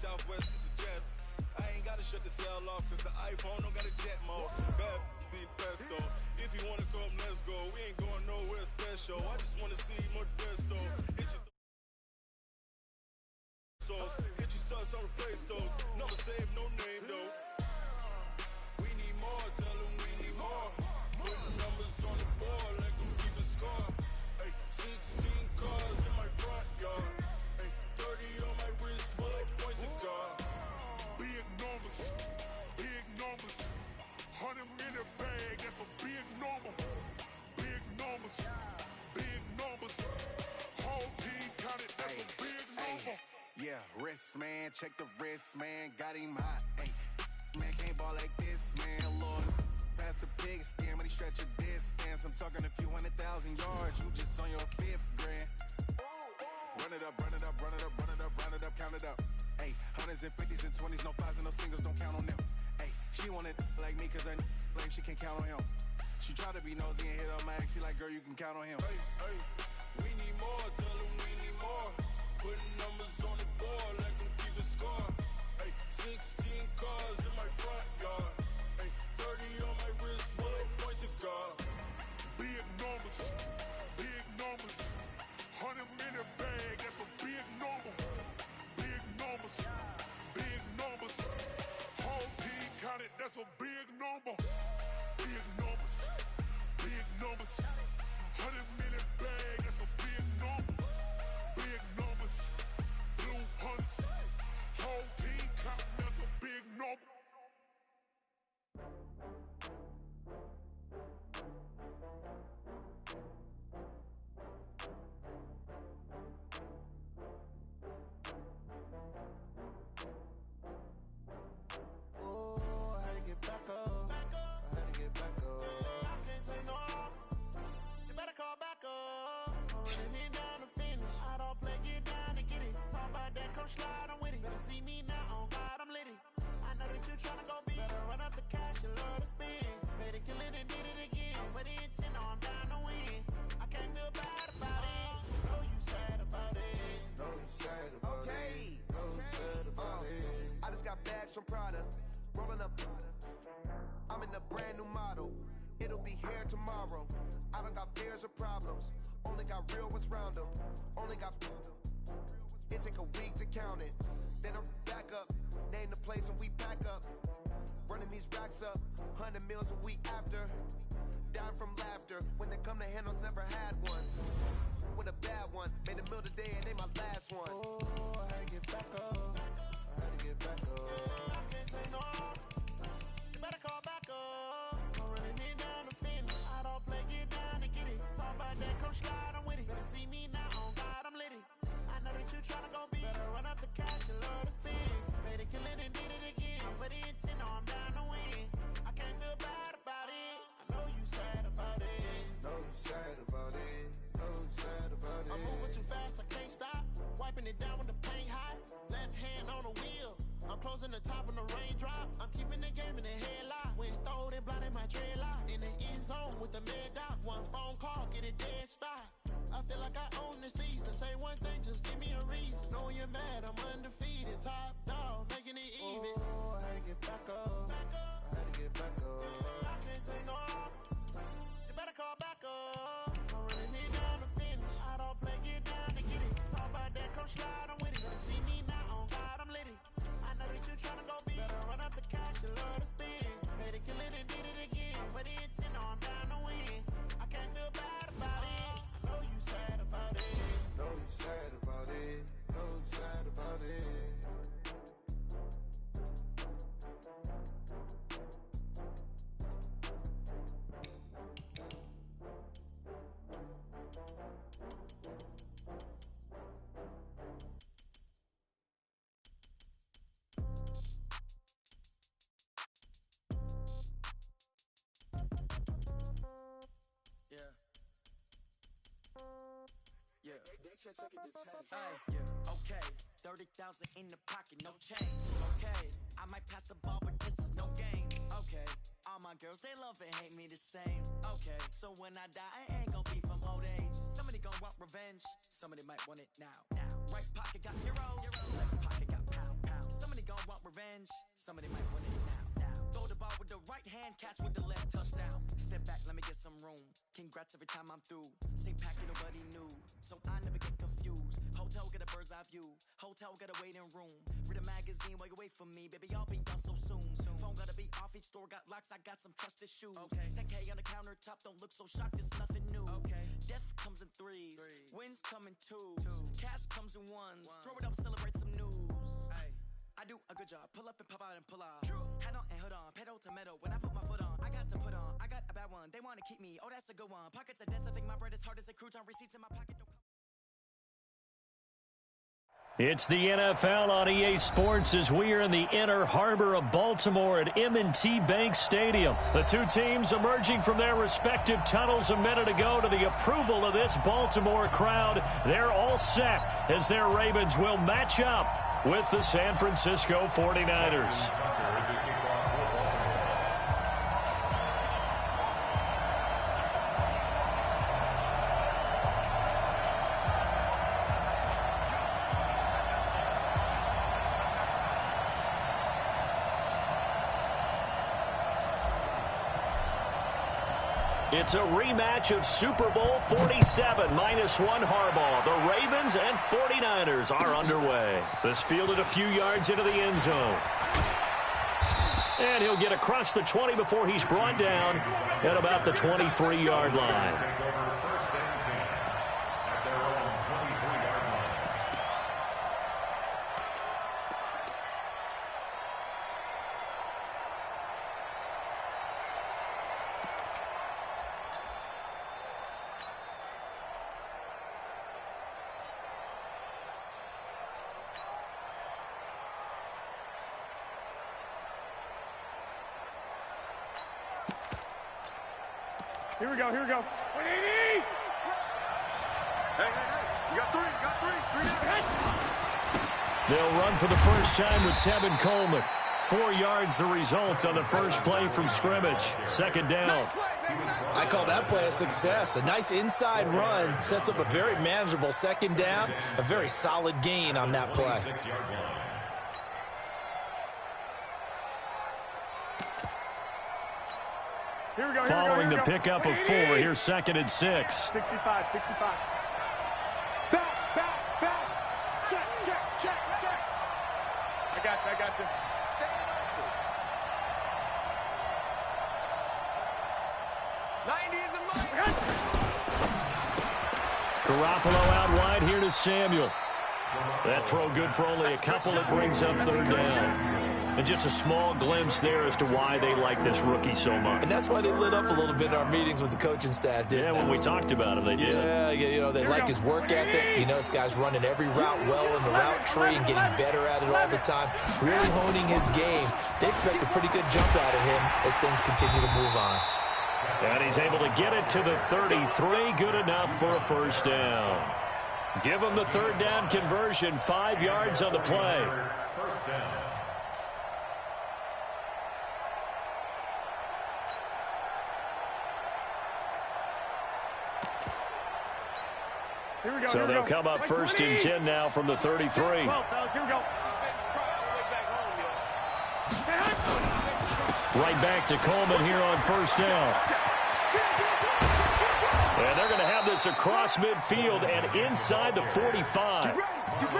Southwest, it's a jet. I ain't gotta shut the cell off, cause the iPhone don't got a jet mode. Bad be the best though. If you wanna come, let's go. We ain't going nowhere special. I just wanna see more Desto. Hit your sauce, hit your sauce on the play stores. Never save no name though. We need more, tell them we need more. Putting numbers on the board, let them keep a score. Ay, 16 cars in my front yard. Ay, 30 on my wrist, bullet point to God. Big numbers, 100 in the bag, that's a big number. Big numbers, whole team counted, that's a big number. Yeah, wrist man, check the wrist man, got him hot. Ay, man can't ball like this, man, Lord. Pass the pig skin when he stretch a distance. I'm talking a few 100,000 yards, you just on your 5th grand. Run it up, count it up. Ay, 100s and 50s and 20s, no 5s and no singles, don't count on them. Ay, she wanted like me cause her like she can't count on him. She tried to be nosy and hit up my ex, she like, girl, you can count on him. Hey, hey, we need more, tell them we need more. Putting numbers on the board, let them keep a score. Hey, 16 cars in my front yard. Hey, 30 on my wrist, bullet point to God. Big numbers, 100 in the bag, that's a big number. Big numbers, whole team counted, that's a big number. Big numbers, 100 in the bag, that's a big number. Big numbers, blue hunts, whole team counting, that's a big number. From Prada, rolling up. I'm in a brand new model. It'll be here tomorrow. I don't got fears or problems. Only got real ones round them. Only got. It take a week to count it. Then I'm back up. Name the place and we back up. Running these racks up. 100 meals a week after. Down from laughter. When it come to handles, never had one. With a bad one. Made a meal today and they my last one. Oh, I had to get back up. I can't take no. You better call back up. I'm running it down the finish. I don't play, get down and get it. Talk about that, come slide, I'm with it. Better see me now, on God, I'm litty. I know that you tryna go big. Better run up the cash, you love to spin. Better kill it and did it again. I'm with the intent, no, I'm down to win. I can't feel bad about it. I know you sad about it. I'm moving too fast, I can't stop. Wiping it down when the paint hot. Left hand on the wheel. I'm closing the top when the raindrop. I'm keeping the game in the headlock. When throwed and blinded my dreadlock. In the end zone with the mad dot. One phone call, get it dead stop. I feel like I own the season. Say one thing, just give me a reason. Knowing you're mad, I'm undefeated. Top dog, making it even. Oh, I had to get back up. I can't take no loss. You better call back up. I'm running it down the finish. I don't play, get down to get it. Talk about that, come slide, I'm with it. Gonna see me now, on God, I'm litty. I know that you tryna go big. Better run up the cash, you love to spin. Better kill it and did it again. But the intent, no, I'm down to win. I can't feel bad about it. I know you sad about it. Okay, 30,000 in the pocket, no change. Okay, I might pass the ball, but this is no game. Okay, all my girls, they love and hate me the same. Okay, so when I die, I ain't gon' be from old age. Somebody gon' want revenge, somebody might want it now. Right pocket got heroes, left pocket got pounds. gon' want revenge. Somebody might win it now. Throw the ball with the right hand, catch with the left, touchdown. Step back, let me get some room. Congrats every time I'm through. Same packet, nobody knew, so I never get confused. Hotel, get a bird's eye view. Hotel, get a waiting room. Read a magazine while you wait for me. Baby, I'll be done so soon. Phone gotta be off, each store got locks. I got some trusted shoes. 10K on the countertop, don't look so shocked, it's nothing new. Death comes in threes, wins come in twos. Cash comes in ones. Throw it up, celebrate some news. I do a good job, pull up and pop out and pull out. Hat on and hood on, pedal to metal. When I put my foot on, I got to put on. I got a bad one, they wanna keep me. Oh, that's a good one. Pockets are dense, I think my bread is hard as a crouton. Receipts in my pocket. It's the NFL on EA Sports as we are in the inner harbor of Baltimore at M&T Bank Stadium. The two teams emerging from their respective tunnels a minute ago to the approval of this Baltimore crowd. They're all set as their Ravens will match up with the San Francisco 49ers. It's a rematch of Super Bowl 47, -1 Harbaugh. The Ravens and 49ers are underway. This fielded a few yards into the end zone. And he'll get across the 20 before he's brought down at about the 23-yard line. Here we go. Hey, you got three. They'll run for the first time with Tevin Coleman. 4 yards the result on the first play from scrimmage. Second down. I call that play a success. A nice inside run sets up a very manageable second down. A very solid gain on that play. Following the pickup of 4, here's 2nd and 6. 65. Back. Check. I got you. Stay open. 90 is a mile. Garoppolo out wide here to Samuel. That throw good for only a couple. It brings up 3rd down. And just a small glimpse there as to why they like this rookie so much. And that's why they lit up a little bit in our meetings with the coaching staff, didn't they? When we talked about him, they did. Yeah, you know, they like his work ethic. You know, this guy's running every route well in the route tree and getting better at it all the time. Really honing his game. They expect a pretty good jump out of him as things continue to move on. And he's able to get it to the 33. Good enough for a first down. Give him the 3rd down conversion. 5 yards on the play. First down. So they'll come up 1st and 10 now from the 33. Here we go. Right back to Coleman here on 1st down. And they're going to have this across midfield and inside the 45.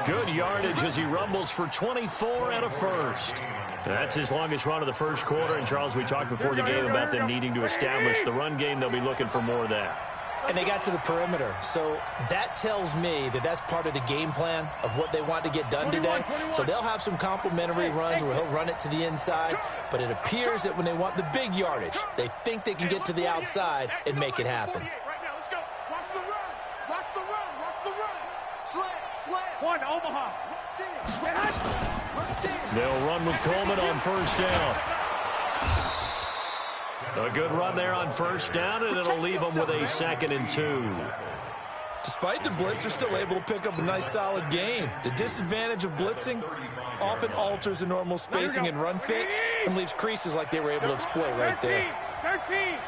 Good yardage as he rumbles for 24 and a first. That's his longest run of the first quarter. And, Charles, we talked before the game about them needing to establish the run game. They'll be looking for more of that. And they got to the perimeter. So that tells me that that's part of the game plan of what they want to get done today. So they'll have some complementary runs where he'll run it to the inside. But it appears that when they want the big yardage, they think they can get to the outside and make it happen. One, Omaha. They'll run with Coleman on 1st down. A good run there on 1st down, and it'll leave them with a 2nd and 2. Despite the blitz, they're still able to pick up a nice, solid gain. The disadvantage of blitzing often alters the normal spacing and run fits and leaves creases like they were able to exploit right there. 13.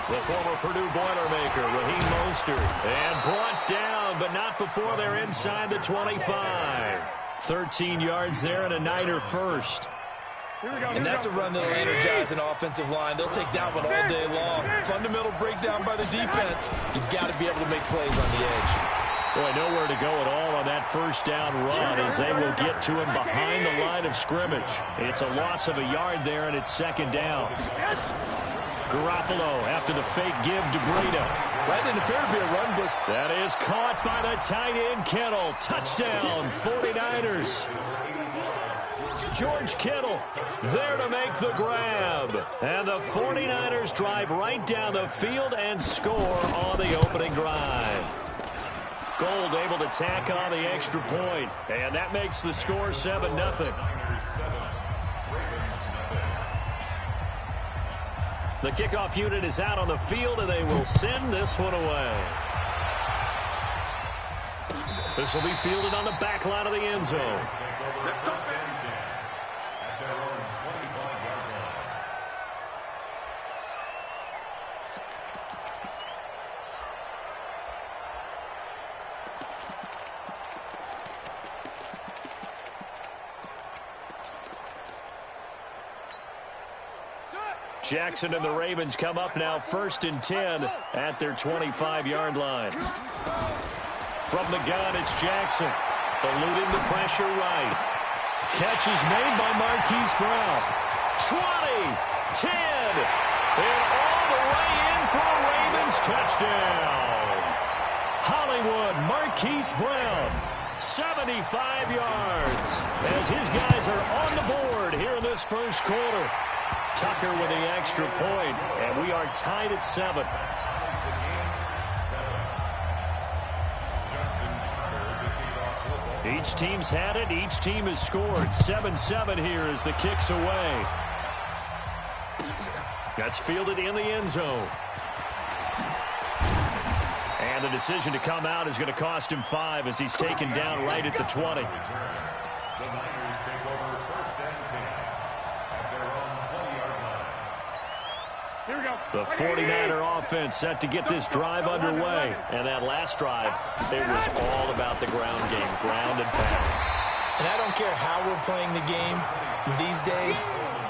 The former Purdue Boilermaker, Raheem Mostert, and brought down, but not before they're inside the 25. 13 yards there and a Niner first. And that's a run that'll energize an offensive line. They'll take that one all day long. Fundamental breakdown by the defense. You've got to be able to make plays on the edge. Boy, nowhere to go at all on that first down run as they will get to him behind the line of scrimmage. It's a loss of a yard there, and it's second down. Garoppolo after the fake give to Breida. That didn't appear to be a run blitz. That is caught by the tight end, Kittle. Touchdown, 49ers. George Kittle there to make the grab. And the 49ers drive right down the field and score on the opening drive. Gold able to tack on the extra point. And that makes the score 7-0. The kickoff unit is out on the field, and they will send this one away. This will be fielded on the back line of the end zone. Jackson and the Ravens come up now 1st and 10 at their 25-yard line. From the gun, it's Jackson. Eluding the pressure right. Catch is made by Marquise Brown. 20, 10, and all the way in for a Ravens touchdown. Hollywood Marquise Brown, 75 yards, as his guys are on the board here in this first quarter. Tucker with the extra point, and we are tied at 7. Each team's had it. Each team has scored. 7-7 here as the kick's away. That's fielded in the end zone. And the decision to come out is going to cost him 5 as he's taken down right at the 20. The 49er offense set to get this drive underway. And that last drive, it was all about the ground game, ground and pound. And I don't care how we're playing the game these days,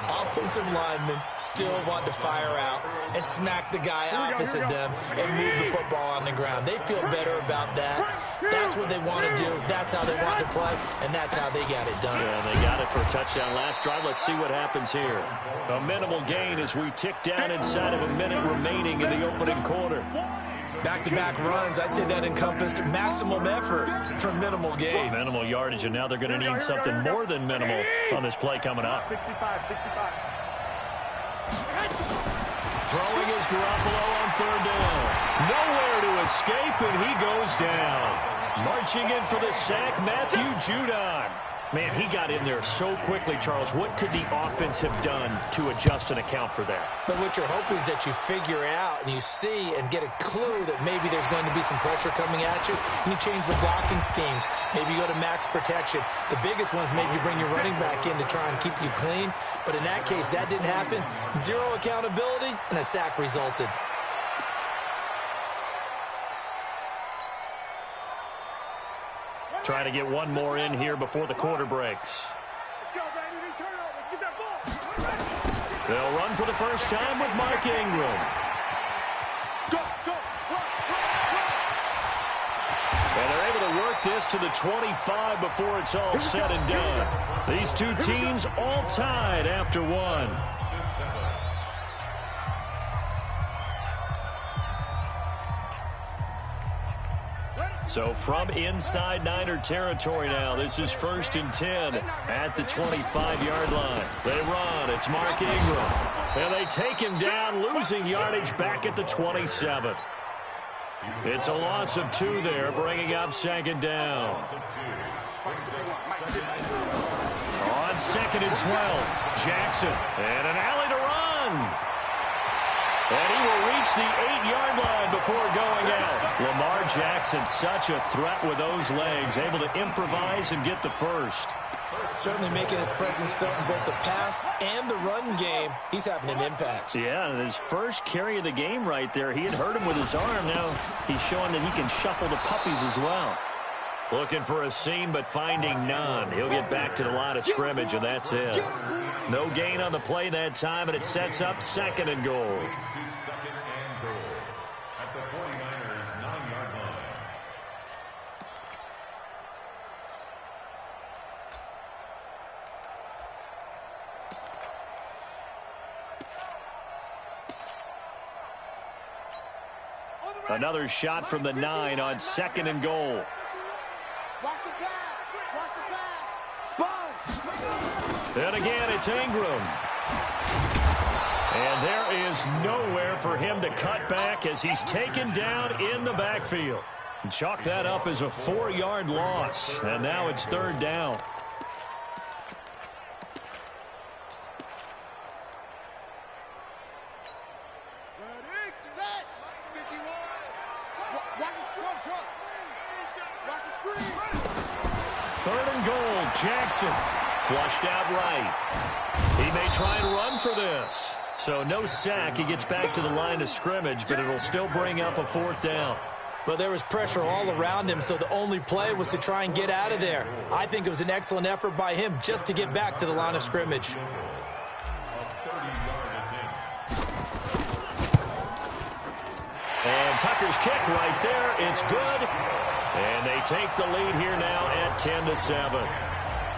offensive linemen still want to fire out and smack the guy opposite them and move the football on the ground. They feel better about that. That's what they want to do. That's how they want to play, and that's how they got it done. Yeah, they got it for a touchdown last drive. Let's see what happens here. A minimal gain as we tick down inside of a minute remaining in the opening quarter. Back-to-back runs, I'd say that encompassed maximum effort for minimal gain. Minimal yardage, and now they're going to need something more than minimal on this play coming up. 65. Throwing is Garoppolo on 3rd down. Nowhere to escape, and he goes down. Marching in for the sack, Matthew Judon. Man, he got in there so quickly, Charles. What could the offense have done to adjust and account for that? But what you're hoping is that you figure out and you see and get a clue that maybe there's going to be some pressure coming at you, and you change the blocking schemes. Maybe you go to max protection. The biggest one is maybe you bring your running back in to try and keep you clean. But in that case, that didn't happen. Zero accountability, and a sack resulted. Trying to get one more in here before the quarter breaks. They'll run for the first time with Mark Ingram. And they're able to work this to the 25 before it's all said and done. These two teams all tied after one. So from inside Niner territory now, this is 1st and 10 at the 25-yard line. They run. It's Mark Ingram. And they take him down, losing yardage back at the 27. It's a loss of 2 there, bringing up 2nd down. On 2nd and 12, Jackson. And an alley to run. And he will reach the 8-yard line before going out. Lamar Jackson, such a threat with those legs, able to improvise and get the first. Certainly making his presence felt in both the pass and the run game. He's having an impact. Yeah, and his first carry of the game right there, he had hurt him with his arm. Now he's showing that he can shuffle the puppies as well. Looking for a seam, but finding none. He'll get back to the line of scrimmage, and that's it. No gain on the play that time, and it sets up 2nd and goal. Second and goal at the 49ers 9-yard line. Another shot from the 9 on 2nd and goal. Watch the pass. Watch the pass. Sponge. And again, it's Ingram. And there is nowhere for him to cut back as he's taken down in the backfield. Chalk that up as a 4-yard loss. And now it's 3rd down. Jackson flushed out right. He may try and run for this. So no sack. He gets back to the line of scrimmage, but it'll still bring up a 4th down. But there was pressure all around him, so the only play was to try and get out of there. I think it was an excellent effort by him just to get back to the line of scrimmage. And Tucker's kick right there. It's good. And they take the lead here now at 10-7.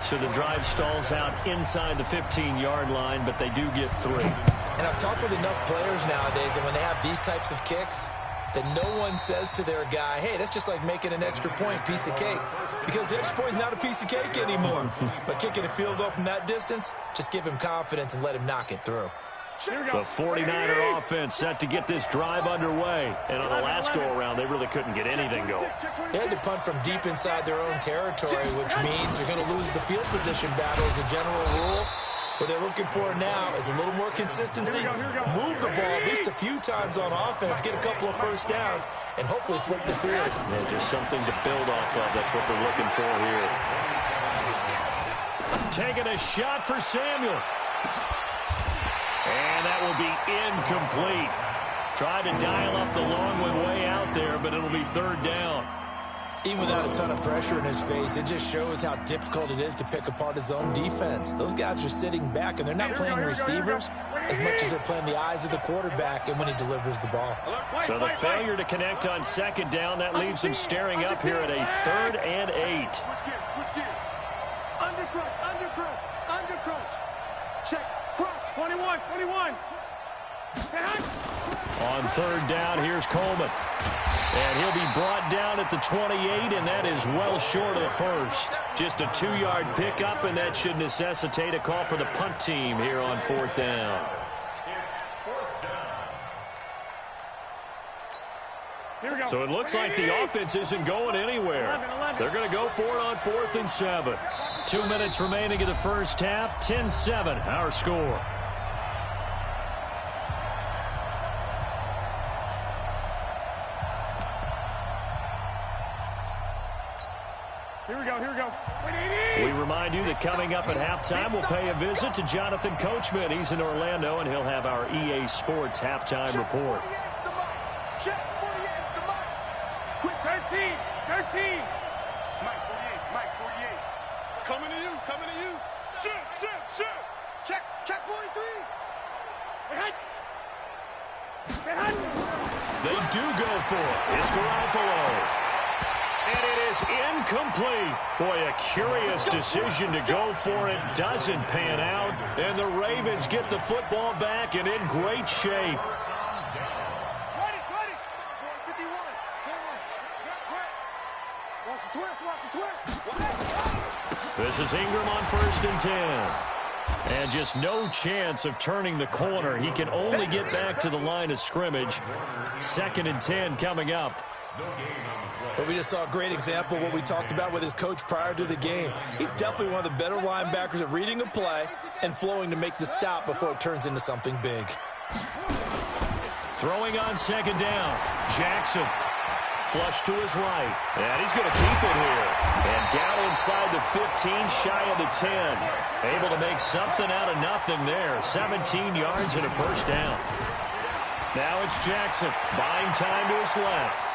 So the drive stalls out inside the 15-yard line, but they do get 3. And I've talked with enough players nowadays, and when they have these types of kicks, that no one says to their guy, hey, that's just like making an extra point, piece of cake. Because the extra point is not a piece of cake anymore. But kicking a field goal from that distance, just give him confidence and let him knock it through. The 49er offense set to get this drive underway. And on the last go-around, they really couldn't get anything going. They had to punt from deep inside their own territory, which means they're going to lose the field position battle as a general rule. What they're looking for now is a little more consistency, move the ball at least a few times on offense, get a couple of first downs, and hopefully flip the field. Yeah, just something to build off of. That's what they're looking for here. Taking a shot for Samuel. And that will be incomplete. Tried to dial up the long one way out there, but it'll be 3rd down. Even without a ton of pressure in his face, it just shows how difficult it is to pick apart his own defense. Those guys are sitting back, and they're not playing receivers as much as they're playing the eyes of the quarterback and when he delivers the ball. So the failure to connect on 2nd down, that leaves him staring up here at a 3rd and 8. Switch gears. Under crunch. Check. Crunch. 21. On 3rd down, here's Coleman. And he'll be brought down at the 28, and that is well short of the first. Just a 2-yard pickup, and that should necessitate a call for the punt team here on 4th down. So it looks like the offense isn't going anywhere. They're going to go for it on 4th and 7. 2 minutes remaining in the first half. 10-7, our score. Here we go. We remind you that coming up at halftime, we'll pay a visit to Jonathan Coachman. He's in Orlando, and he'll have our EA Sports halftime report. Check 48's the mic. Quick 13. Mike 48. Coming to you. Shoot. Check 43. They do go for it. It's Garoppolo. And it is incomplete. Boy, a curious decision to go for it. Doesn't pan out. And the Ravens get the football back and in great shape. Ready. 51. Watch the twist. This is Ingram on 1st and 10. And just no chance of turning the corner. He can only get back to the line of scrimmage. 2nd and 10 coming up. But we just saw a great example of what we talked about with his coach prior to the game. He's definitely one of the better linebackers at reading a play and flowing to make the stop before it turns into something big. Throwing on 2nd down. Jackson Flush to his right. And he's going to keep it here. And down inside the 15, shy of the 10. Able to make something out of nothing there. 17 yards and a first down. Now it's Jackson. Buying time to his left.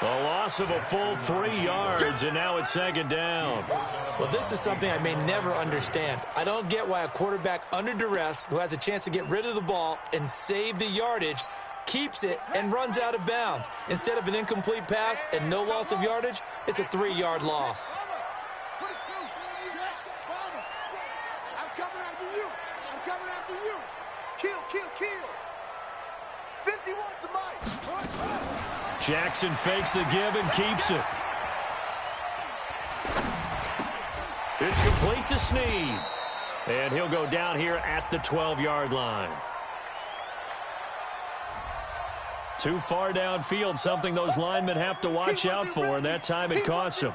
A loss of a full 3 yards, and now it's second down. Well, this is something I may never understand. I don't get why a quarterback under duress who has a chance to get rid of the ball and save the yardage keeps it and runs out of bounds. Instead of an incomplete pass and no loss of yardage, it's a 3-yard loss. I'm coming after you. I'm coming after you. Kill, kill, kill. 51 to Mike. Jackson fakes the give and keeps it. It's complete to Snead. And he'll go down here at the 12-yard line. Too far downfield, something those linemen have to watch out for, and that time it costs them.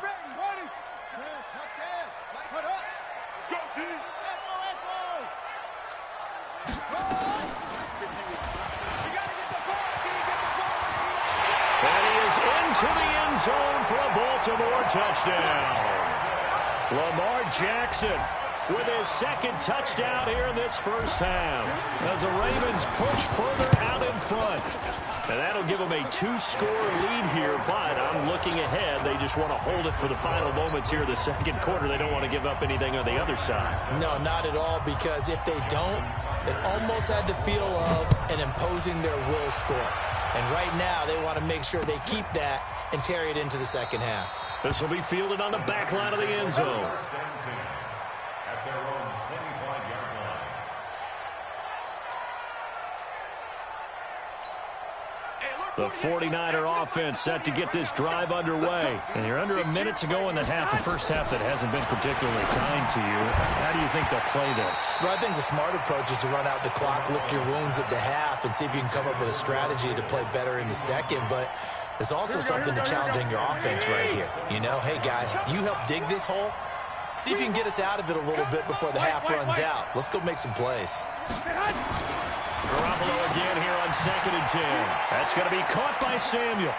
To the end zone for a Baltimore touchdown. Lamar Jackson with his second touchdown here in this first half as the Ravens push further out in front. And that'll give them a 2-score lead here, but I'm looking ahead. They just want to hold it for the final moments here in the second quarter. They don't want to give up anything on the other side. No, not at all, because if they don't, it almost had the feel of an imposing their will score. And right now, they want to make sure they keep that and carry it into the second half. This will be fielded on the back line of the end zone. At their own 25-yard line. The 49er offense set to get this drive underway. And you're under a minute to go in the half, a first half that hasn't been particularly kind to you. How do you think they'll play this? Well, I think the smart approach is to run out the clock, lick your wounds at the half, and see if you can come up with a strategy to play better in the second. But there's also something to challenging your offense right here. You know, hey, guys, you help dig this hole. See if you can get us out of it a little bit before the half runs out. Let's go make some plays. Garoppolo again here on 2nd and 10. That's going to be caught by Samuel.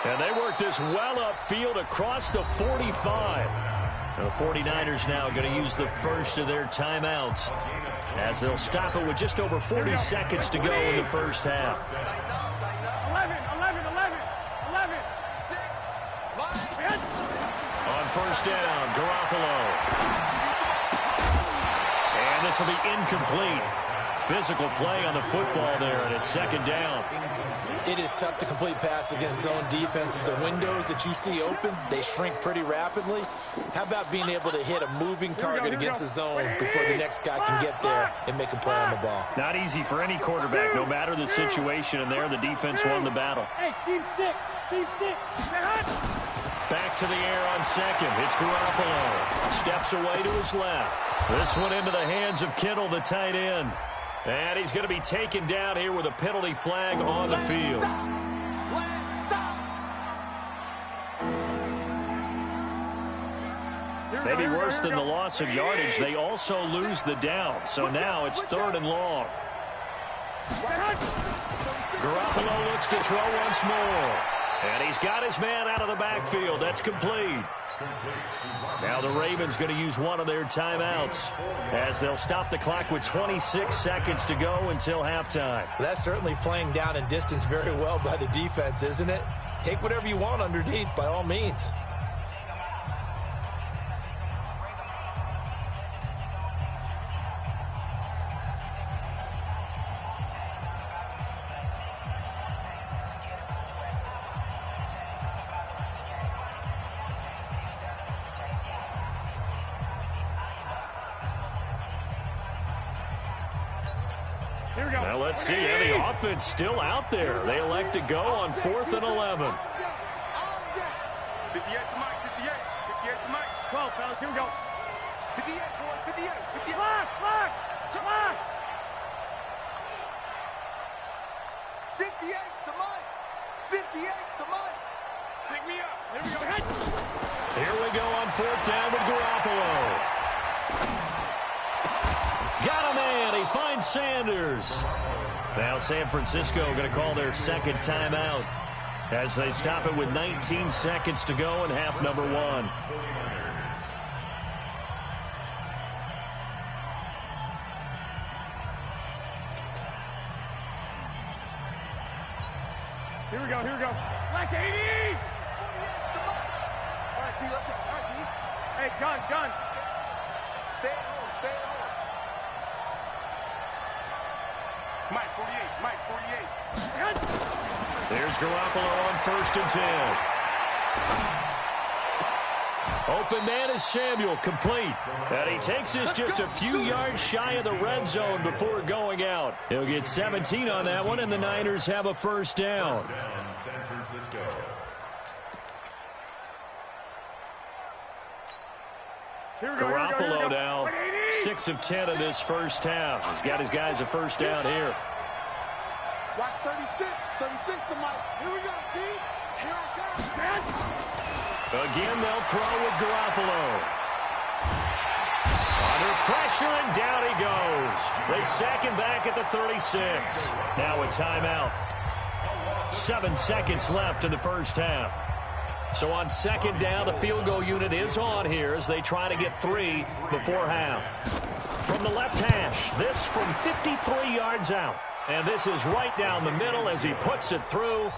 And they work this well upfield across the 45. The 49ers now going to use the first of their timeouts as they'll stop it with just over 40 seconds to go in the first half. 11, 6, On first down, Garoppolo. And this will be incomplete. Physical play on the football there, and it's second down. It is tough to complete passes against zone defenses. The windows that you see open, they shrink pretty rapidly. How about being able to hit a moving target against a zone before the next guy can get there and make a play on the ball? Not easy for any quarterback, no matter the situation, and there the defense won the battle. Hey, Steve 6. Back to the air on second. It's Garoppolo. Steps away to his left. This one into the hands of Kittle, the tight end. And he's going to be taken down here with a penalty flag on the field. Maybe worse than the loss of yardage, they also lose the down. So now it's 3rd and long. Garoppolo looks to throw once more. And he's got his man out of the backfield. That's complete. Now the Ravens going to use one of their timeouts as they'll stop the clock with 26 seconds to go until halftime. That's certainly playing down in distance very well by the defense, isn't it? Take whatever you want underneath, by all means. Well, let's see. Yeah, the offense still out there. They elect to go on 4th and 11. 58 to Mike, 58 to Mike. 12, fellas, here we go. 58, boys, 58. Mark! 58 to Mike. 58 to Mike. Pick me up. Here we go. Here we go on 4th down with Garoppolo. Got a man. He finds Sanders. Now San Francisco going to call their second timeout. as they stop it with 19 seconds to go in half number one. Here we go, here we go. Like 80! All right, T, let's go. All right, T. Hey, gun. Stay at home, stay at home. Mike, 48, Mike, 48. There's Garoppolo on 1st and 10. Open man is Samuel, complete. And he takes this just a few yards shy of the red zone before going out. He'll get 17 on that one, and the Niners have a first down. San Francisco. Garoppolo now, 6 of 10 in this first half. He's got his guys a first down here. Watch 36 to Mike. Here we go, T. Here I come. Again, they'll throw with Garoppolo. Under pressure, and down he goes. They sack him back at the 36. Now a timeout. 7 seconds left in the first half. So on second down, the field goal unit is on here as they try to get 3 before half. From the left hash, this from 53 yards out. And this is right down the middle as he puts it through.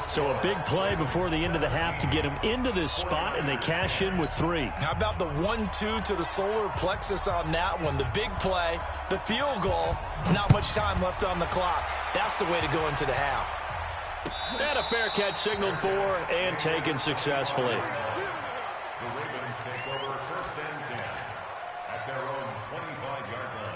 So a big play before the end of the half to get him into this spot, and they cash in with 3. How about the 1-2 to the solar plexus on that one? The big play, the field goal, not much time left on the clock. That's the way to go into the half. And a fair catch signaled for and taken successfully. The Ravens take over 1st and 10 at their own 25-yard line.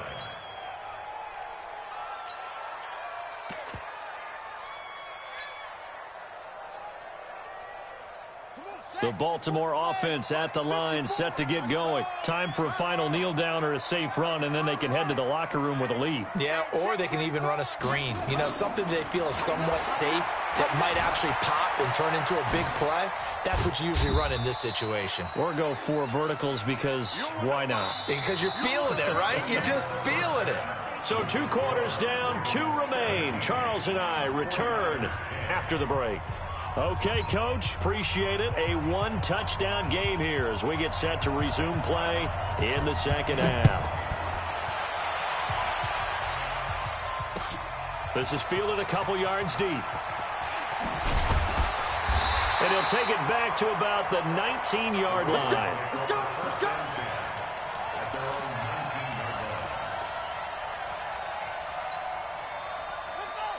The Baltimore offense at the line, set to get going. Time for a final kneel down or a safe run, and then they can head to the locker room with a lead. Yeah, or they can even run a screen. You know, something they feel is somewhat safe that might actually pop and turn into a big play. That's what you usually run in this situation. Or go 4 verticals because why not? Because you're feeling it, right? You're just feeling it. So 2 quarters down, 2 remain. Charles and I return after the break. Okay, Coach, appreciate it. A 1-touchdown game here as we get set to resume play in the second half. This is fielded a couple yards deep. And he'll take it back to about the 19-yard line. Let's go.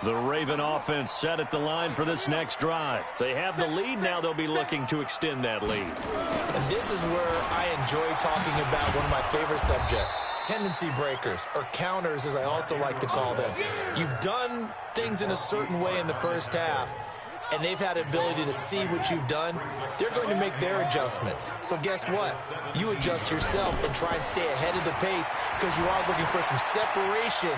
The Raven offense set at the line for this next drive. They have the lead. Now they'll be looking to extend that lead. And this is where I enjoy talking about one of my favorite subjects, tendency breakers, or counters as I also like to call them. You've done things in a certain way in the first half, and they've had the ability to see what you've done. They're going to make their adjustments. So guess what? You adjust yourself and try and stay ahead of the pace because you are looking for some separation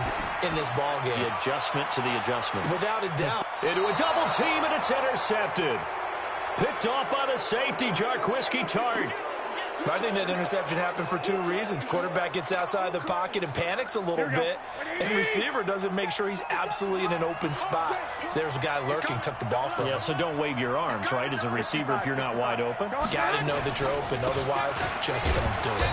in this ball game. The adjustment to the adjustment. Without a doubt. Into a double team, and it's intercepted. Picked off by the safety, Jarquiski Tart. I think that interception happened for 2 reasons. Quarterback gets outside the pocket and panics a little bit, and receiver doesn't make sure he's absolutely in an open spot. So there's a guy lurking, took the ball from him. Yeah, so don't wave your arms, right, as a receiver if you're not wide open. Got to know that you're open, otherwise just don't do it.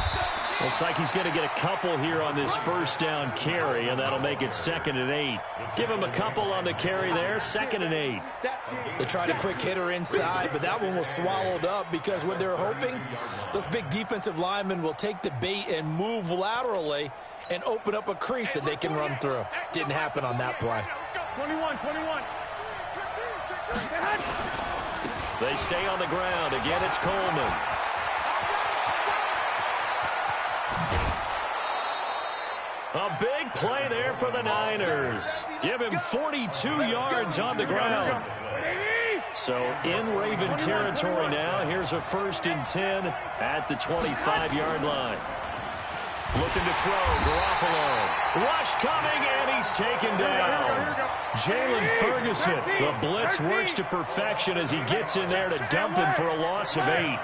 Looks like he's going to get a couple here on this first down carry, and that'll make it 2nd and 8. Give him a couple on the carry there, 2nd and 8. They tried a quick hitter inside, but that one was swallowed up because what they're hoping, those big defensive linemen will take the bait and move laterally and open up a crease that they can run through. Didn't happen on that play. 21. They stay on the ground. Again, it's Coleman. A big play there for the Niners. Give him 42 yards on the ground. So in Raven territory now. Here's a 1st and 10 at the 25-yard line. Looking to throw. Garoppolo. Rush coming, and he's taken down. Jalen Ferguson. The blitz works to perfection as he gets in there to dump him for a loss of 8.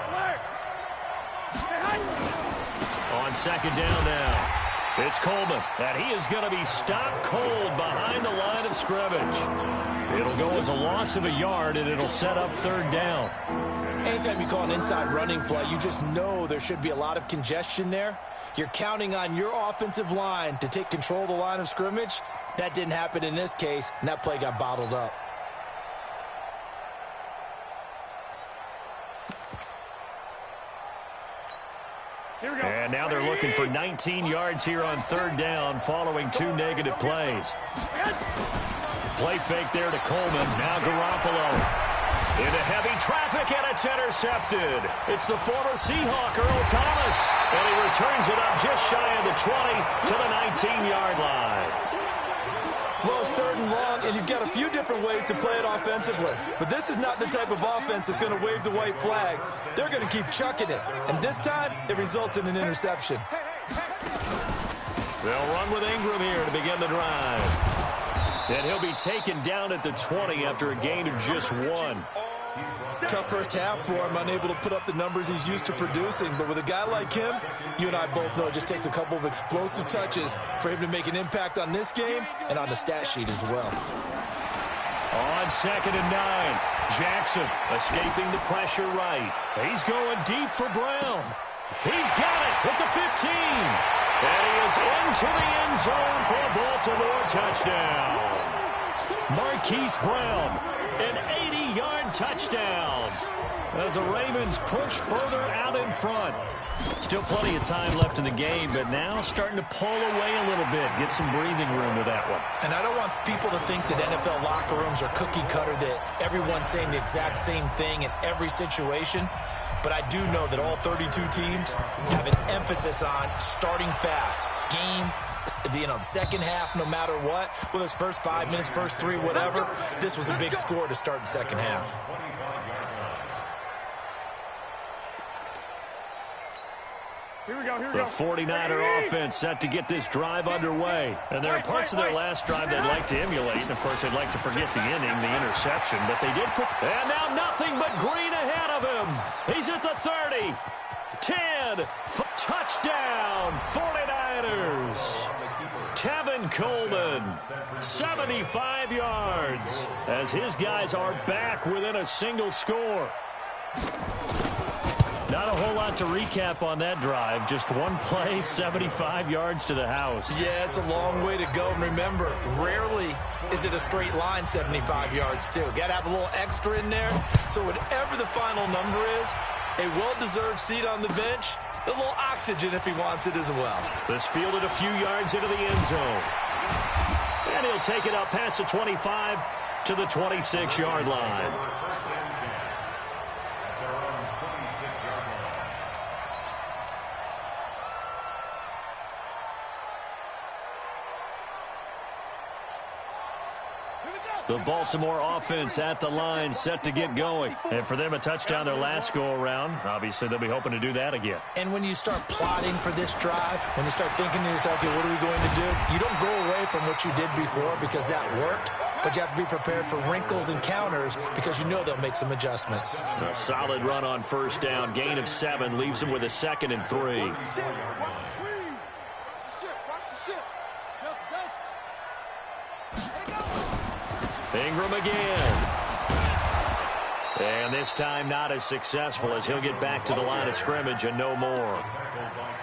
On 2nd down now. It's Coleman, and he is going to be stopped cold behind the line of scrimmage. It'll go as a loss of a yard, and it'll set up third down. Anytime you call an inside running play, you just know there should be a lot of congestion there. You're counting on your offensive line to take control of the line of scrimmage. That didn't happen in this case, and that play got bottled up. And now they're looking for 19 yards here on third down following 2 negative plays. Play fake there to Coleman. Now Garoppolo into heavy traffic, and it's intercepted. It's the former Seahawk, Earl Thomas. And he returns it up just shy of the 20 to the 19-yard line. Well, it's third and long, and you've got a few different ways to play it offensively. But this is not the type of offense that's going to wave the white flag. They're going to keep chucking it. And this time, it results in an interception. They'll run with Ingram here to begin the drive. And he'll be taken down at the 20 after a gain of just 1. Tough first half for him, unable to put up the numbers he's used to producing. But with a guy like him, you and I both know it just takes a couple of explosive touches for him to make an impact on this game and on the stat sheet as well. On 2nd and 9, Jackson escaping the pressure right. He's going deep for Brown. He's got it at the 15. And he is into the end zone for a Baltimore touchdown. Marquise Brown, an 80-yard touchdown as the Ravens push further out in front. Still plenty of time left in the game, but now starting to pull away a little bit, get some breathing room with that one. And I don't want people to think that NFL locker rooms are cookie cutter, that everyone's saying the exact same thing in every situation. But I do know that all 32 teams have an emphasis on starting fast. Game, the second half, no matter what, whether it's first 5 minutes, first 3, whatever, this was a big score to start the second half. Here we go. The 49er offense set to get this drive underway. And there are parts of their last drive they'd like to emulate. And, of course, they'd like to forget the inning, the interception. But they did put... And now nothing but green ahead of him. He's at the 30. 10. Touchdown, 49ers. Tevin Coleman, 75 yards. As his guys are back within a single score. Not a whole lot to recap on that drive. Just one play, 75 yards to the house. Yeah, it's a long way to go. And remember, rarely is it a straight line 75 yards, too. Got to have a little extra in there. So whatever the final number is, a well-deserved seat on the bench, a little oxygen if he wants it as well. This fielded a few yards into the end zone. And he'll take it up past the 25 to the 26-yard line. The Baltimore offense at the line, set to get going. And for them, a touchdown their last go-around. Obviously, they'll be hoping to do that again. And when you start plotting for this drive, when you start thinking to yourself, okay, what are we going to do? You don't go away from what you did before because that worked, but you have to be prepared for wrinkles and counters because you know they'll make some adjustments. A solid run on first down. Gain of 7 leaves them with a 2nd and 3. Ingram again. And this time not as successful as he'll get back to the line of scrimmage and no more.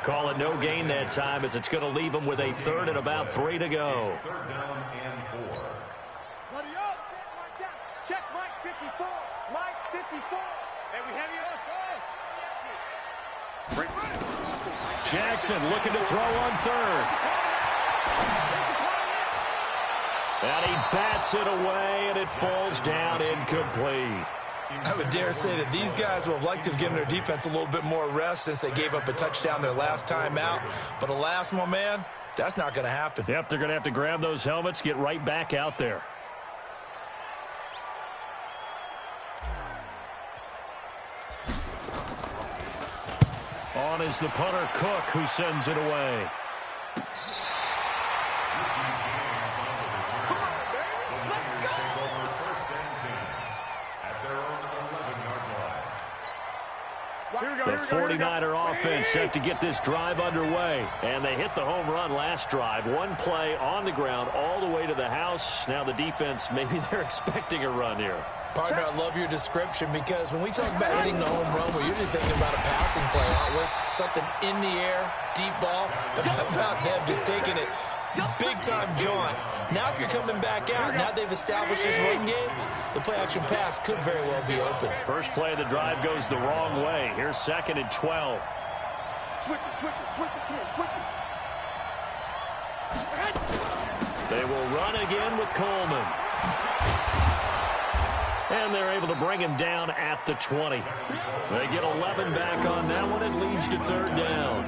Call it no gain that time as it's going to leave him with a 3rd and about 3 to go. Third down and 4. Buddy up. Check Mike 54. Mike 54. And we have you. Jackson looking to throw on 3rd. And he bats it away, and it falls down incomplete. I would dare say that these guys will have liked to have given their defense a little bit more rest since they gave up a touchdown their last time out. But alas, my man, that's not going to happen. Yep, they're going to have to grab those helmets, get right back out there. On is the punter, Cook, who sends it away. The 49er offense set to get this drive underway. And they hit the home run last drive. One play on the ground all the way to the house. Now the defense, maybe they're expecting a run here. Partner, I love your description because when we talk about hitting the home run, we're usually thinking about a passing play, aren't we? Something in the air, deep ball. But how about them just taking it big-time jaunt? Now if you're coming back out, now they've established this run game, the play-action pass could very well be open. First play of the drive goes the wrong way. Here's 2nd and 12. Switch it, come here, switch it. They will run again with Coleman. And they're able to bring him down at the 20. They get 11 back on that one. It leads to 3rd down.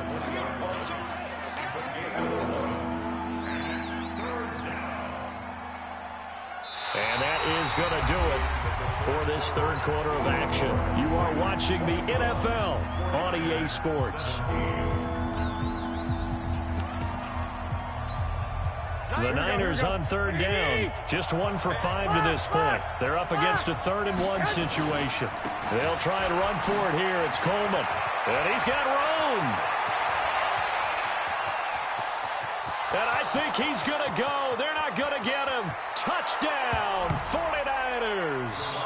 And that is going to do it for this 3rd quarter of action. You are watching the NFL on EA Sports. The Niners on 3rd down. Just 1 for 5 to this point. They're up against a 3rd and 1 situation. They'll try and run for it here. It's Coleman. And he's got room. And I think he's going to go. They're not going to get him. Touchdown, 49ers.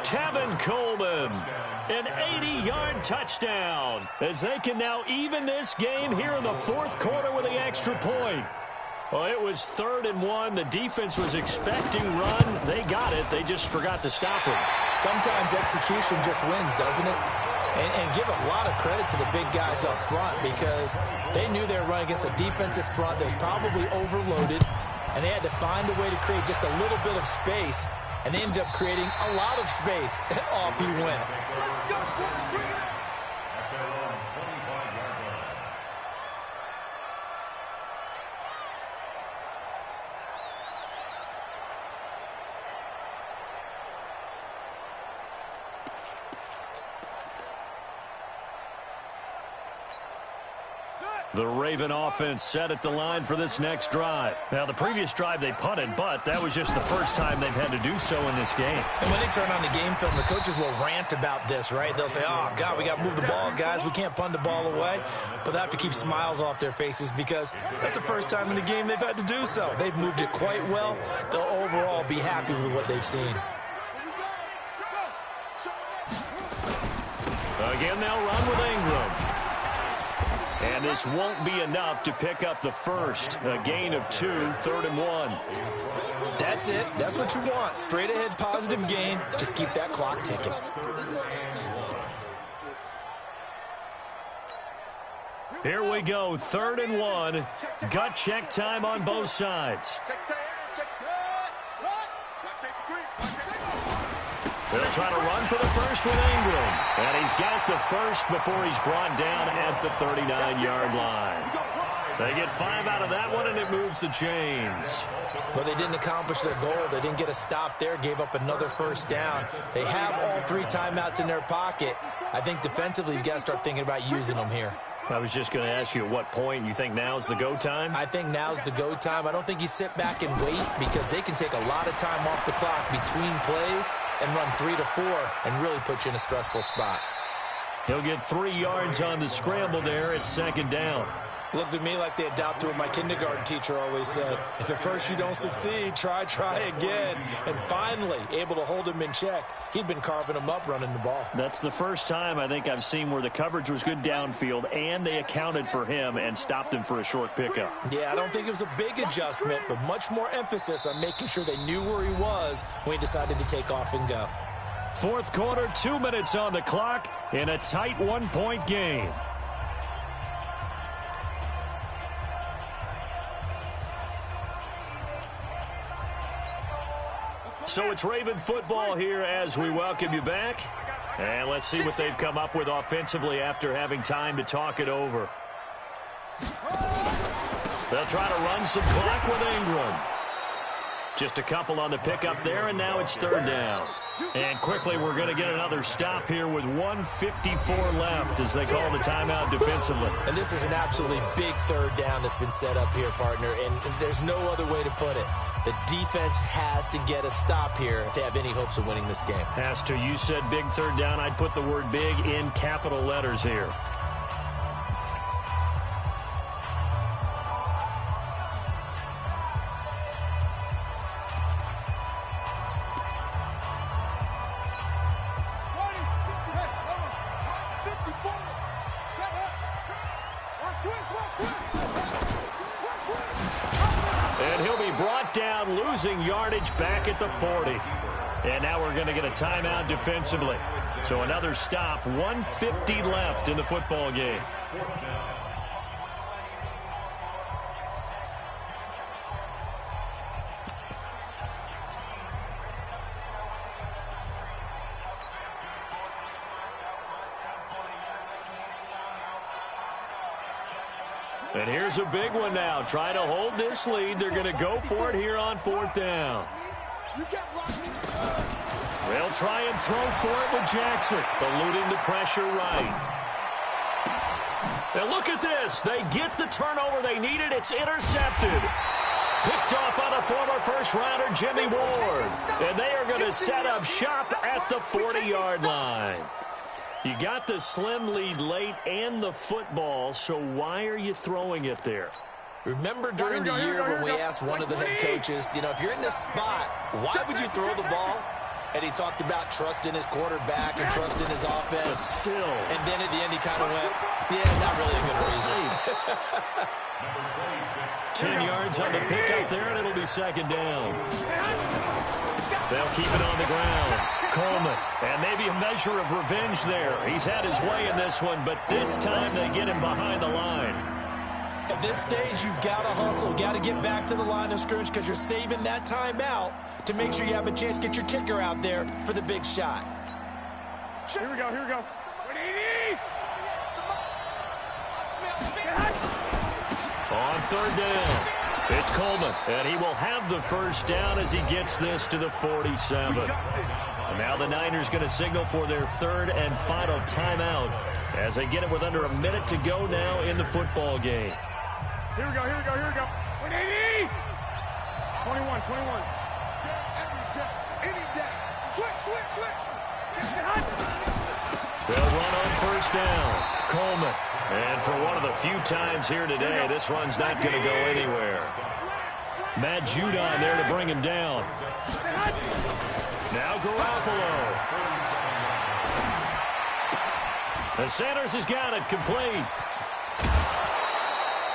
Tevin Coleman. An 80-yard touchdown. As they can now even this game here in the 4th quarter with the extra point. Well, it was 3rd and 1. The defense was expecting run. They got it. They just forgot to stop it. Sometimes execution just wins, doesn't it? And give a lot of credit to the big guys up front because they knew they were running against a defensive front that was probably overloaded, and they had to find a way to create just a little bit of space, and they ended up creating a lot of space. Off he went. The Raven offense set at the line for this next drive. Now, the previous drive they punted, but that was just the first time they've had to do so in this game. And when they turn on the game film, the coaches will rant about this, right? They'll say, oh, God, we got to move the ball, guys. We can't punt the ball away. But they have to keep smiles off their faces because that's the first time in the game they've had to do so. They've moved it quite well. They'll overall be happy with what they've seen. Again, they'll run with Ingram. And this won't be enough to pick up the first. A gain of 2, 3rd and 1. That's it. That's what you want. Straight ahead positive gain. Just keep that clock ticking. Here we go. 3rd and 1. Gut check time on both sides. They'll try to run for the first with Ingram. And he's got the first before he's brought down at the 39-yard line. They get 5 out of that one, and it moves the chains. Well, they didn't accomplish their goal. They didn't get a stop there, gave up another first down. They have all 3 timeouts in their pocket. I think defensively, you've got to start thinking about using them here. I was just going to ask you at what point you think now's the go time? I think now's the go time. I don't think you sit back and wait because they can take a lot of time off the clock between plays and run 3 to 4 and really put you in a stressful spot. He'll get 3 yards on the scramble there at 2nd down. Looked at me like they adopted what my kindergarten teacher always said. If at first you don't succeed, try again. And finally, able to hold him in check. He'd been carving him up running the ball. That's the first time I think I've seen where the coverage was good downfield and they accounted for him and stopped him for a short pickup. Yeah, I don't think it was a big adjustment, but much more emphasis on making sure they knew where he was when he decided to take off and go. 4th quarter, 2 minutes on the clock in a tight 1-point game. So it's Raven football here as we welcome you back. And let's see what they've come up with offensively after having time to talk it over. They'll try to run some clock with Ingram. Just a couple on the pickup there, and now it's third down. And quickly, we're going to get another stop here with 1:54 left as they call the timeout defensively. And this is an absolutely big third down that's been set up here, partner, and there's no other way to put it. The defense has to get a stop here if they have any hopes of winning this game. Has to. You said big third down. I'd put the word big in capital letters here. Losing yardage back at the 40. And now we're going to get a timeout defensively. So another stop, 1:50 left in the football game. And here's a big one now. Trying to hold this lead. They're going to go for it here on fourth down. They'll try and throw for it with Jackson, eluding the pressure right. And look at this. They get the turnover they needed. It's intercepted. Picked off by the former first-rounder Jimmy Ward. And they are going to set up shop at the 40-yard line. You got the slim lead late and the football, so why are you throwing it there? Remember during the year when we asked one of the head coaches, you know, if you're in this spot, why would you throw the ball? And he talked about trusting his quarterback and trusting his offense. But still. And then at the end he kind of went, yeah, not really a good reason. 10 yards on the pickup there, and it'll be second down. They'll keep it on the ground. Coleman, and maybe a measure of revenge there. He's had his way in this one, but this time they get him behind the line. At this stage, you've got to hustle, got to get back to the line of scrimmage because you're saving that timeout to make sure you have a chance to get your kicker out there for the big shot. Here we go, here we go. On third down, it's Coleman, and he will have the first down as he gets this to the 47. And now the Niners going to signal for their third and final timeout as they get it with under a minute to go now in the football game. Here we go, here we go, here we go. 180! 21, 21. Any day. Switch. They'll run on first down. Coleman. And for one of the few times here today, this run's not going to go anywhere. Matt Judon there to bring him down. Now Garoppolo. And Sanders has got it complete.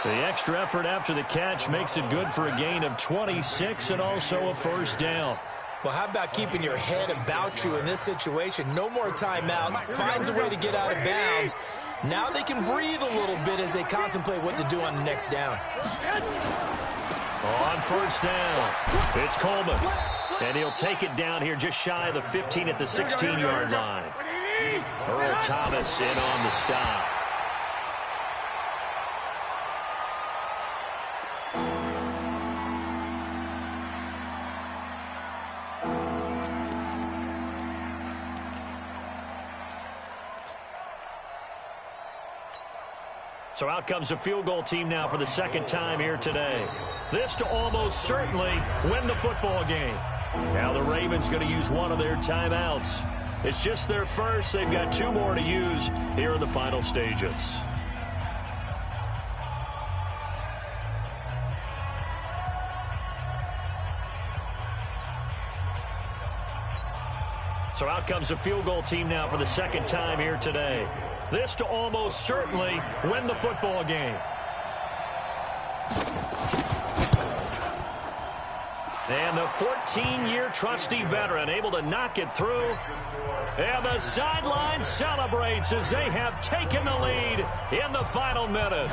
The extra effort after the catch makes it good for a gain of 26 and also a first down. Well, how about keeping your head about you in this situation? No more timeouts. Finds a way to get out of bounds. Now they can breathe a little bit as they contemplate what to do on the next down. On first down, it's Coleman. And he'll take it down here just shy of the 15 at the 16-yard line. Earl Thomas in on the stop. So out comes a field goal team now for the second time here today. This to almost certainly win the football game. Now the Ravens going to use one of their timeouts. It's just their first. They've got two more to use here in the final stages. So out comes a field goal team now for the second time here today. This to almost certainly win the football game. And the 14-year trusty veteran able to knock it through. And the sideline celebrates as they have taken the lead in the final minute.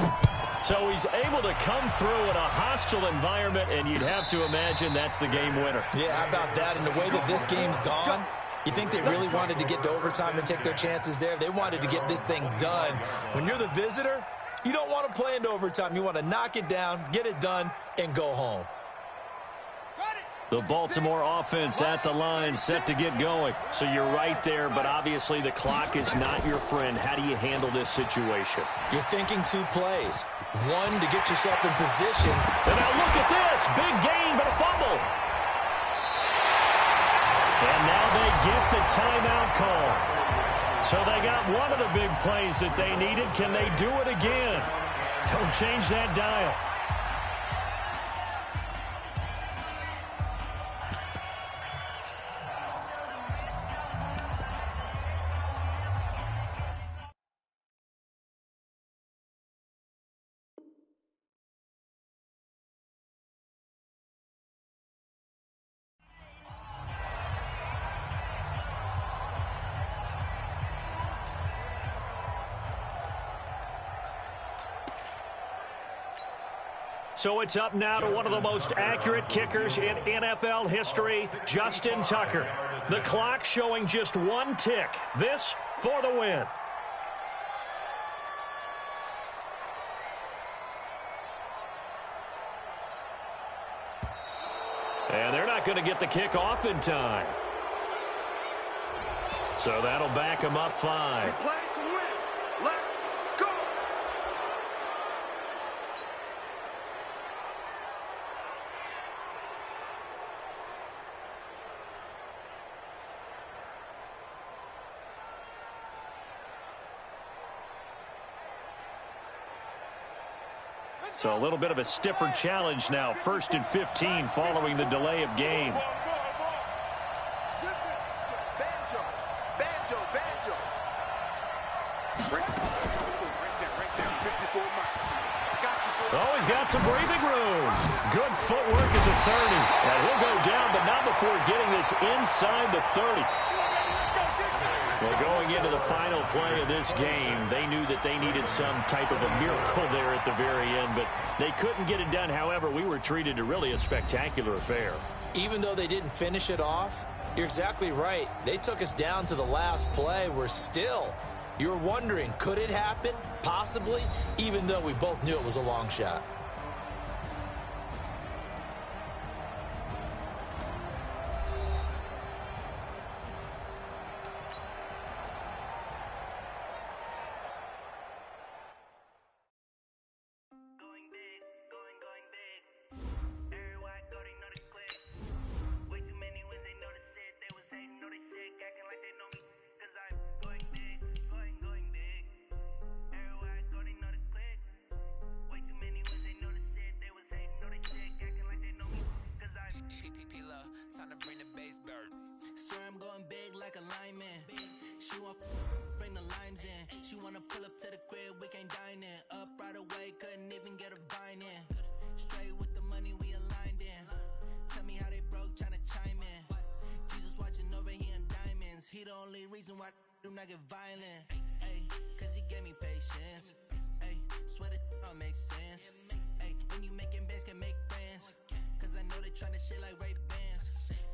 So he's able to come through in a hostile environment, and you'd have to imagine that's the game winner. Yeah, how about that? And the way that this game's gone, you think they really wanted to get to overtime and take their chances there? They wanted to get this thing done. When you're the visitor, you don't want to play into overtime. You want to knock it down, get it done, and go home. The Baltimore offense at the line, set to get going. So you're right there, but obviously the clock is not your friend. How do you handle this situation? You're thinking 2 plays. One, to get yourself in position. And now look at this. Big gain, but a fumble. And now they get the timeout call. So they got one of the big plays that they needed. Can they do it again? Don't change that dial. So it's up now to one of the most accurate kickers in NFL history, Justin Tucker. The clock showing just 1 tick. This for the win. And they're not going to get the kick off in time. So that'll back them up 5. Play to win. Let's go. So a little bit of a stiffer challenge now. 1st and 15 following the delay of game. Oh, he's got some breathing room. Good footwork at the 30. And he'll go down, but not before getting this inside the 30. Well, going into the final play of this game, they knew that they needed some type of a miracle there at the very end, but they couldn't get it done. However, we were treated to really a spectacular affair. Even though they didn't finish it off, you're exactly right. They took us down to the last play. We're still, you're wondering, could it happen? Possibly, even though we both knew it was a long shot. Time to bring the bass bird. Swear I'm going big like a lineman. She want bring the limes in. She wanna pull up to the crib, we can't dine in. Up right away, couldn't even get a vine in. Straight with the money we aligned in. Tell me how they broke, tryna chime in. Jesus watching over here in diamonds. He the only reason why do not get violent. Ay, cause he gave me patience. Ay, swear that all makes sense. Ay, when you making bands can make friends. Cause I know they tryna shit like Ray Bans.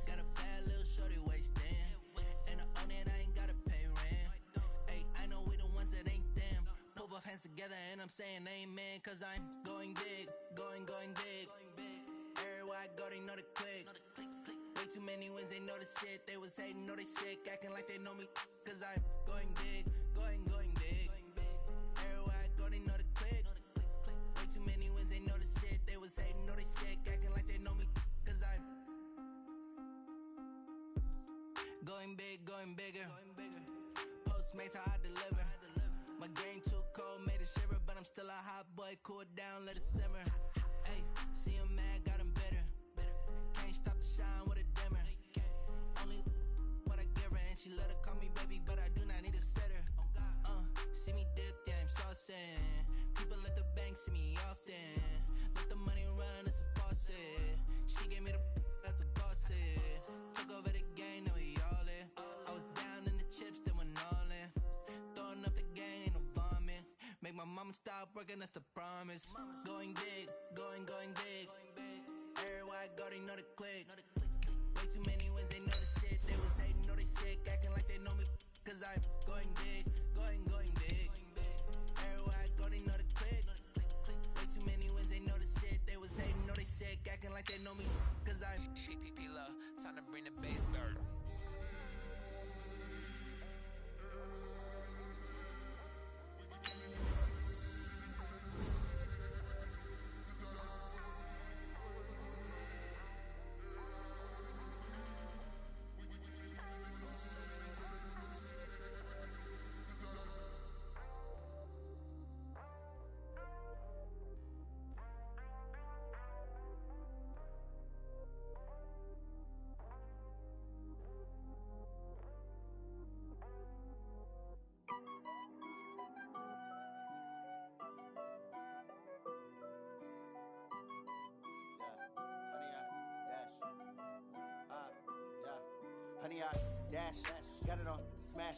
Got a bad little shorty wasting. And I own it, I ain't gotta pay rent. Ay, I know we the ones that ain't them. Put both hands together and I'm saying amen. Cause I'm going big, going big. Everywhere I go, they know the click. Way too many wins, they know the shit. They was hating, know they sick, acting like they know me. Cause I'm going big, going big. Everywhere I go, they know the click. Way too many wins, they know the shit. They was hating, know they sick, acting like they know me. Cause I'm going big, going bigger. Postmates how I deliver. My game too cold, made it shiver, but I'm still a hot boy. Cool down, let it simmer. Hey, see him mad, got him bitter. Can't stop the shine with a dimmer. Only what I give her, and she let her call me baby, but I do not need a sitter. See me dip, yeah, I'm saucing. People at the bank see me often. Let the money run, it's a faucet. She gave me the that's a faucet. Took over the game, now we all in. I was down in the chips, then went all in. Throwing up the game, ain't no vomit. Make my mama stop working, that's the promise. Going big, going big. Everywhere I go, they know the click. Way too many wins, they know the shit. They was hating, know they sick, acting like they know me. Cause I'm going big, going big. Everywhere I go, they know the click. Way too many wins, they know the shit. They was hating, know they sick, acting like they know me. Cause I'm P-P-P-Lo, time to bring the bass back. Honey, I dash, got it on smash,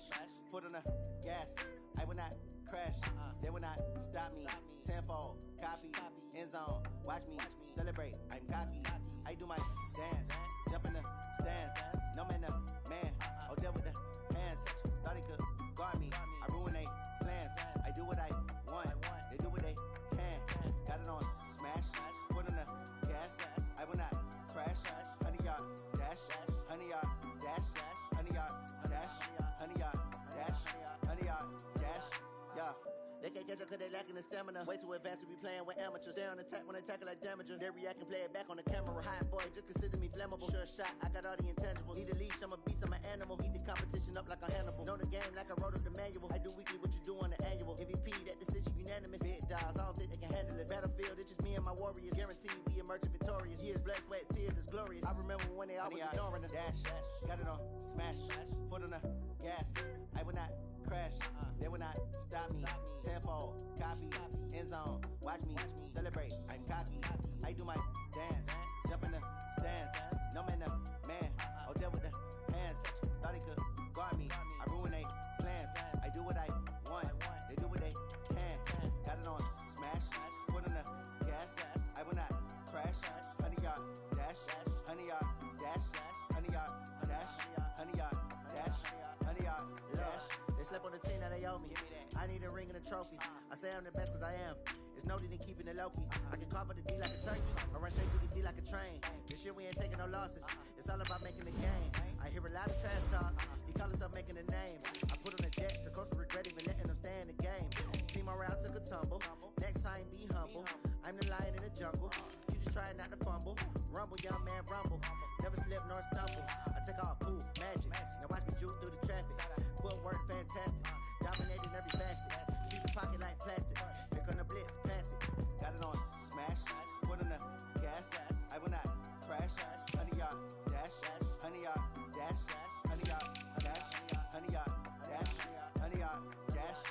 foot on the gas. I will not crash, they will not stop me. Tenfold, copy, end zone, watch me celebrate. I'm cocky, I do my dance, jump in the stands. No man, man, oh there with the hands. Thought he could guard me, I ruin they plans. I do what I want, they do what they can. Got it on smash, foot on the gas. I will not crash, honey, y'all dash, honey, y'all dash, honey, y'all dash, honey, y'all dash, honey, y'all dash, yeah. They can't catch up cause they lacking the stamina. Way too advanced to be playing with amateurs. Stay on attack when I tackle like damager. They react and play it back on the camera. Hot boy, just consider me flammable. Sure shot, I got all the intangibles. Need a leash, I'm a beast, I'm an animal. Eat the competition up like a Hannibal. Know the game like I wrote up the manual. I do weekly what you do on the annual. MVP, that decision unanimous. Big dogs, I don't think they can handle this. Battlefield, it's just me and my warriors. Guaranteed we emerging victorious. Years, blood, sweat, tears is glorious. I remember when they always ignoring us. Dash, got it on smash, foot on the gas. I will not crash, they will not stop me. Tenfold, copy, end zone, watch me celebrate. I'm cocky, I do my dance, jump in the stands. No man, man, oh there with the hands. Thought he could guard me, I ruin they plans. I do what I want, they do what they can. Got it on smash, foot on the gas. I will not crash, honey y'all dash, honey y'all dash, honey y'all dash, honey y'all dash, honey y'all dash. They slept on the team that they owe me. I need a ring and a trophy. I say I'm the best cause I am. It's no need in keeping it low-key. I can carve up the D like a turkey, or run straight through the D like a train. This year we ain't taking no losses. It's all about making the game. I hear a lot of trash talk. He call himself making a name. I put on the jet, the coast will regret even letting them stay in the game. Team around took a tumble. Next time be humble. I'm the lion in the jungle. You just trying not to fumble. Rumble, young man, rumble. Never slip nor stumble. I take off, poof, magic. Now watch me juke through the traffic. Footwork fantastic. Dominating every facet. Keep the pocket like plastic. Here come the blitz, pass it. Got it on smash, foot on the gas. I will not crash. Honey y'all dash, honey y'all dash, honey y'all dash, honey y'all dash, honey y'all dash.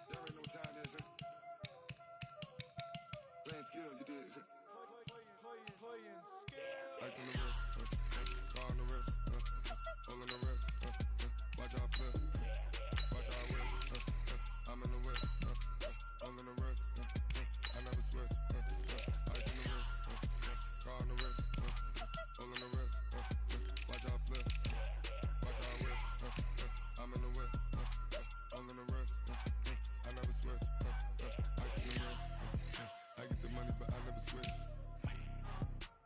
There ain't no time there, sir. Playing skills, you did. Ice on the wrist, car on the wrist, hole in the wrist, watch out flip, watch out whip, I'm in the whip, hole in the wrist, I never switch, ice on the wrist, car on the wrist, hole in the wrist, watch out flip, watch out whip, I'm in the whip, hole in the wrist, I never switch, ice on the wrist, I get the money but I never switch.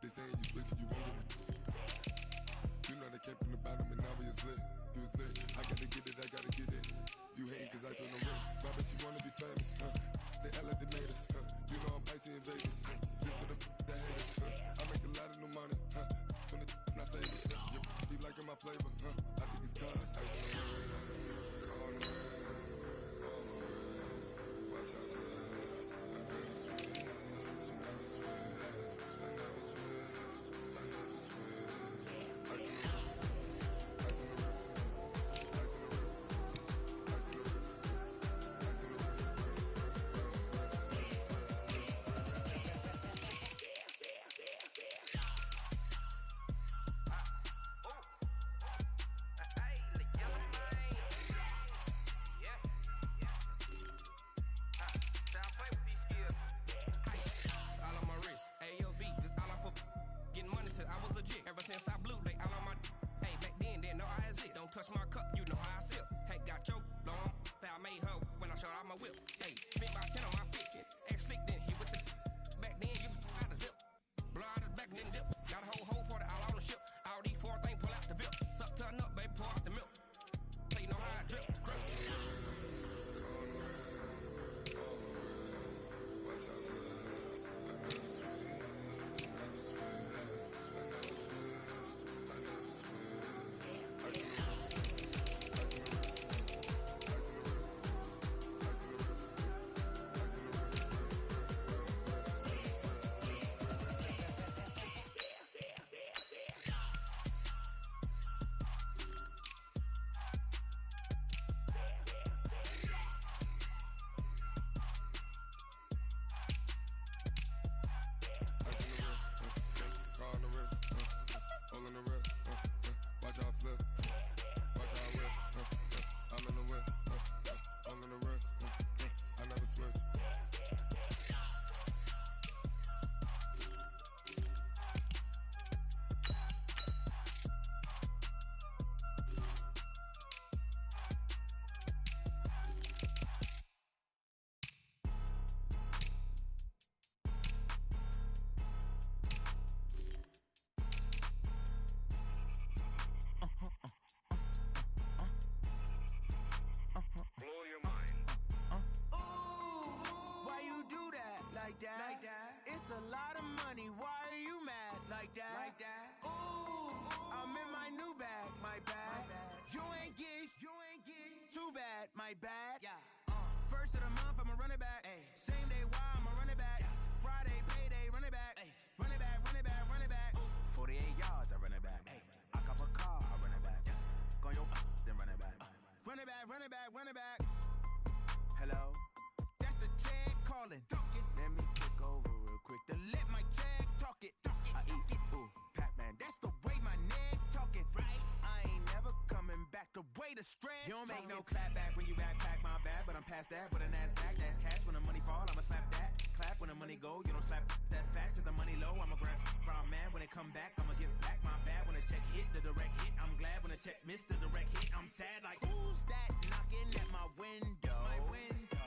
They saying you switch, you won't get it. You know they came from the bottom and now we is lit. You was lit, I gotta get it, I gotta get it. You hating cause I on the wrist. Why bet you wanna be famous, They Ella they made us, You know I'm icy in Vegas, This for the that hate us, I make a lot of new money, When the not saving, You be liking my flavor, I think it's cause ice on the wrist, on the wrist, on the wrist. Watch out, cuz I never switch, I never switch. I never switch, I never switch. Ice in the wrist, ice in the wrist, ice in the wrist, ice in the wrist, ice in the wrist, It's a lot of money, why are you mad like that? Like that? Ooh, I'm in my new bag, my bad. You ain't geeks, too bad, my bad. Yeah. First of the month, I'ma run it back. Ay. Same day, why I'ma run it back. Yeah. Friday, payday, run it back. Ay. Run it back, run it back, run it back. 48 yards, I run it back. Ay. I cop a car, I run it back. Yeah. Go yo, then run it back. Run it back, run it back, run it back. Hello? That's the check calling. Let me kick over real quick to let my check talk it. I eat it, ooh, Pac-Man. That's the way my neck talking. Right? I ain't never coming back. The way the stress. You don't make no clap back when you backpack, my bad. But I'm past that with an ass back. That's cash when the money fall. I'ma slap that. Clap when the money go. You don't slap. That's facts. If the money low, I'ma grab from man. When it come back, I'ma give back my bad. When the check hit, the direct hit. I'm glad when the check missed the direct hit. I'm sad like who's that knocking at my window?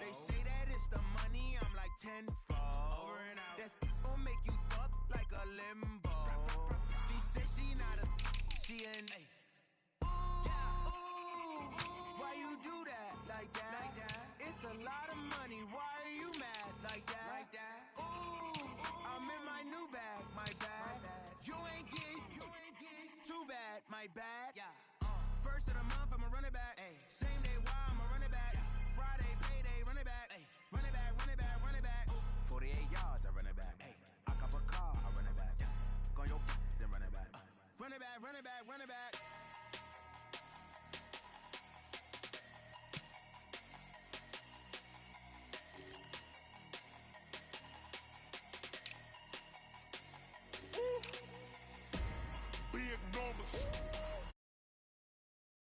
They say that it's the money. I'm like tenfold. Over and out. That's gon' make you up like a limbo. She said she not a. She an. Why you do that like that? Like that? It's a lot of money. Why are you mad like that? Like that? Ooh, I'm in my new bag, my bad. You ain't geek, too bad, my bad. Yeah. First of the month, I'ma run it back. Ay. Same day, why I'ma run it back. Yeah. Friday, payday, run it back. Ay. Run it back, run it back, run it back. 48 yards, I run it back. Ay. I cop a car, I run it back. Yeah. Go yo, then run it back. Run it back, run it back, run it back. Big numbers.